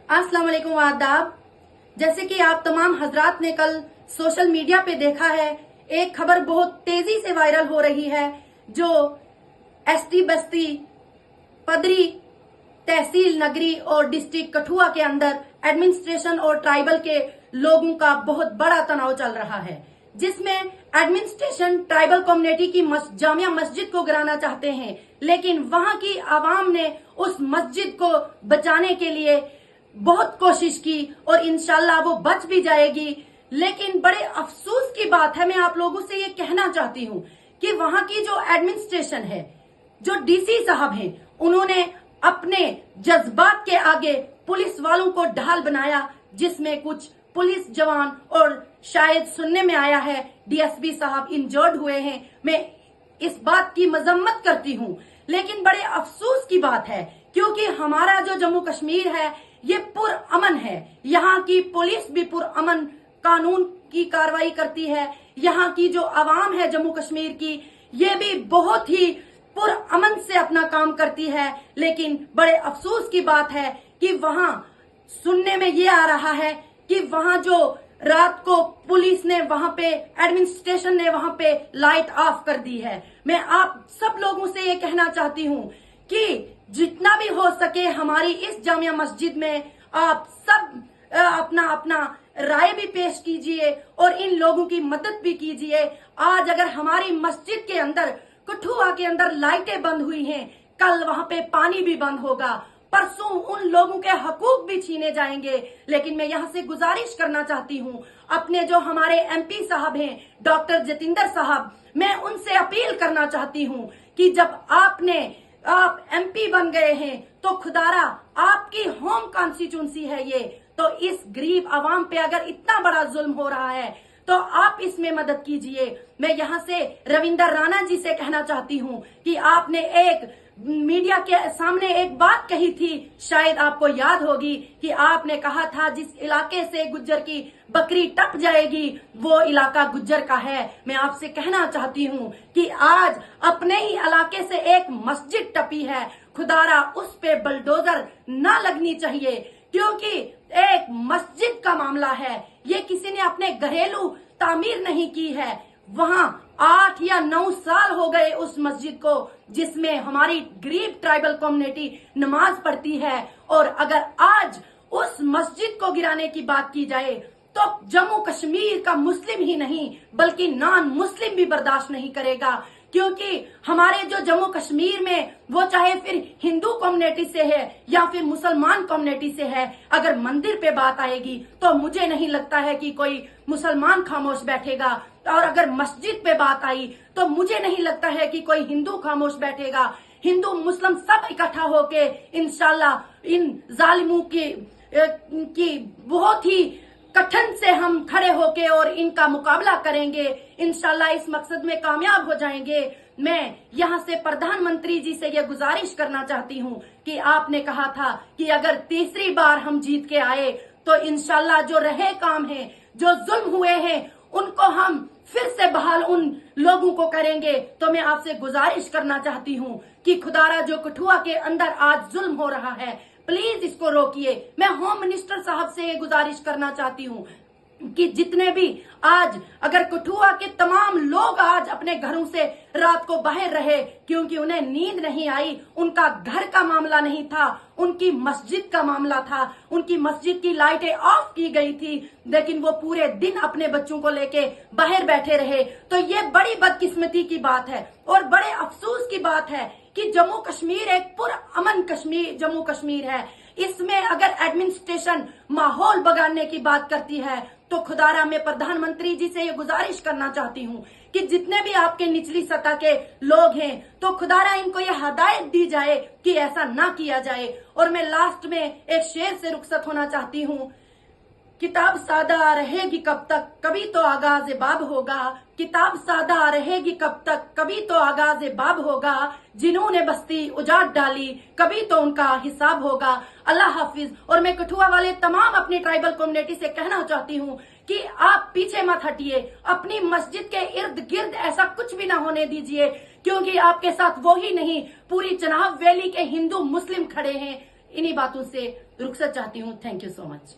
अस्सलाम वालेकुम आदाब। जैसे कि आप तमाम हजरात ने कल सोशल मीडिया पे देखा है, एक खबर बहुत तेजी से वायरल हो रही है जो एसटी बस्ती, पदरी तहसील नगरी और डिस्ट्रिक्ट कठुआ के अंदर एडमिनिस्ट्रेशन और ट्राइबल के लोगों का बहुत बड़ा तनाव चल रहा है, जिसमें एडमिनिस्ट्रेशन ट्राइबल कम्युनिटी की जामिया मस्जिद को गिराना चाहते हैं, लेकिन वहां की आवाम ने उस मस्जिद को बचाने के लिए बहुत कोशिश की और इंशाल्लाह वो बच भी जाएगी। लेकिन बड़े अफसोस की बात है, मैं आप लोगों से ये कहना चाहती हूँ कि वहां की जो एडमिनिस्ट्रेशन है, जो डीसी साहब हैं, उन्होंने अपने जज्बात के आगे पुलिस वालों को ढाल बनाया, जिसमें कुछ पुलिस जवान और शायद सुनने में आया है डीएसपी साहब इंजर्ड हुए हैं। मैं इस बात की मजम्मत करती हूँ, लेकिन बड़े अफसोस की बात है क्योंकि हमारा जो जम्मू कश्मीर है ये पुरअमन है। यहाँ की पुलिस भी पुरअमन कानून की कार्रवाई करती है। यहाँ की जो आवाम है जम्मू कश्मीर की, ये भी बहुत ही पुरअमन से अपना काम करती है। लेकिन बड़े अफसोस की बात है कि वहां सुनने में ये आ रहा है कि वहां जो रात को पुलिस ने वहां पे, एडमिनिस्ट्रेशन ने वहां पे लाइट ऑफ कर दी है। मैं आप सब लोगों से ये कहना चाहती हूँ कि जितना भी हो सके हमारी इस जामिया मस्जिद में आप सब अपना अपना राय भी पेश कीजिए और इन लोगों की मदद भी कीजिए। आज अगर हमारी मस्जिद के अंदर, कठुआ के अंदर लाइटें बंद हुई हैं, कल वहां पे पानी भी बंद होगा, परसों उन लोगों के हकूक भी छीने जाएंगे। लेकिन मैं यहाँ से गुजारिश करना चाहती हूँ अपने जो हमारे एमपी साहब हैं, डॉक्टर जतिंदर साहब, मैं उनसे अपील करना चाहती हूँ कि जब आप एमपी बन गए हैं तो खुदारा आपकी होम कॉन्स्टिट्यूंसी है ये, तो इस गरीब आवाम पे अगर इतना बड़ा जुल्म हो रहा है तो आप इसमें मदद कीजिए। मैं यहाँ से रविंदर राणा जी से कहना चाहती हूँ कि आपने एक मीडिया के सामने एक बात कही थी, शायद आपको याद होगी, कि आपने कहा था जिस इलाके से गुज्जर की बकरी टप जाएगी वो इलाका गुज्जर का है। मैं आपसे कहना चाहती हूँ कि आज अपने ही इलाके से एक मस्जिद टपी है, खुदारा उस पे बुलडोजर ना लगनी चाहिए, क्योंकि एक मस्जिद का मामला है, ये किसी ने अपने घरेलू तामीर नहीं की है। वहां 8 या 9 साल हो गए उस मस्जिद को, जिसमें हमारी गरीब ट्राइबल कम्युनिटी नमाज पढ़ती है। और अगर आज उस मस्जिद को गिराने की बात की जाए तो जम्मू कश्मीर का मुस्लिम ही नहीं बल्कि नॉन मुस्लिम भी बर्दाश्त नहीं करेगा, क्योंकि हमारे जो जम्मू कश्मीर में, वो चाहे फिर हिंदू कम्युनिटी से है या फिर मुसलमान कम्युनिटी से है, अगर मंदिर पे बात आएगी तो मुझे नहीं लगता है कि कोई मुसलमान खामोश बैठेगा, और अगर मस्जिद पे बात आई तो मुझे नहीं लगता है कि कोई हिंदू खामोश बैठेगा। हिंदू मुस्लिम सब इकट्ठा होके इंशाल्लाह इन जालिमों की बहुत ही कठिन से हम खड़े होके और इनका मुकाबला करेंगे। इंशाल्लाह इस मकसद में कामयाब हो जाएंगे। मैं यहाँ से प्रधानमंत्री जी से ये गुजारिश करना चाहती हूँ कि आपने कहा था कि अगर तीसरी बार हम जीत के आए तो इंशाल्लाह जो रहे काम हैं, जो जुल्म हुए हैं, उनको हम फिर से बहाल उन लोगों को करेंगे। तो मैं आपसे गुजारिश करना चाहती हूँ कि खुदारा जो कठुआ के अंदर आज जुल्म हो रहा है, प्लीज इसको रोकिए। मैं होम मिनिस्टर साहब से ये गुजारिश करना चाहती हूँ कि जितने भी आज, अगर कठुआ के तमाम लोग आज अपने घरों से रात को बाहर रहे क्योंकि उन्हें नींद नहीं आई, उनका घर का मामला नहीं था, उनकी मस्जिद का मामला था, उनकी मस्जिद की लाइटें ऑफ की गई थी, लेकिन वो पूरे दिन अपने बच्चों को लेके बाहर बैठे रहे, तो ये बड़ी बदकिस्मती की बात है और बड़े अफसोस की बात है कि जम्मू कश्मीर एक पुरअमन जम्मू कश्मीर है। इसमें अगर एडमिनिस्ट्रेशन माहौल बिगाड़ने की बात करती है तो खुदारा मैं प्रधानमंत्री जी से ये गुजारिश करना चाहती हूँ कि जितने भी आपके निचली सतह के लोग हैं तो खुदारा इनको ये हदायत दी जाए कि ऐसा ना किया जाए। और मैं लास्ट में एक शेर से रुखसत होना चाहती हूँ, किताब सादा रहेगी कब तक, कभी तो आगाज बाब होगा। किताब सादा रहेगी कब तक, कभी तो आगाज बाब होगा। जिन्होंने बस्ती उजाड़ डाली, कभी तो उनका हिसाब होगा। अल्लाह हाफिज। और मैं कठुआ वाले तमाम अपनी ट्राइबल कम्युनिटी से कहना चाहती हूँ कि आप पीछे मत हटिए, अपनी मस्जिद के इर्द गिर्द ऐसा कुछ भी ना होने दीजिए, क्योंकि आपके साथ वो ही नहीं, पूरी चनाब वैली के हिंदू मुस्लिम खड़े हैं। इन्हीं बातों से रुखसत चाहती हूँ। Thank you so much.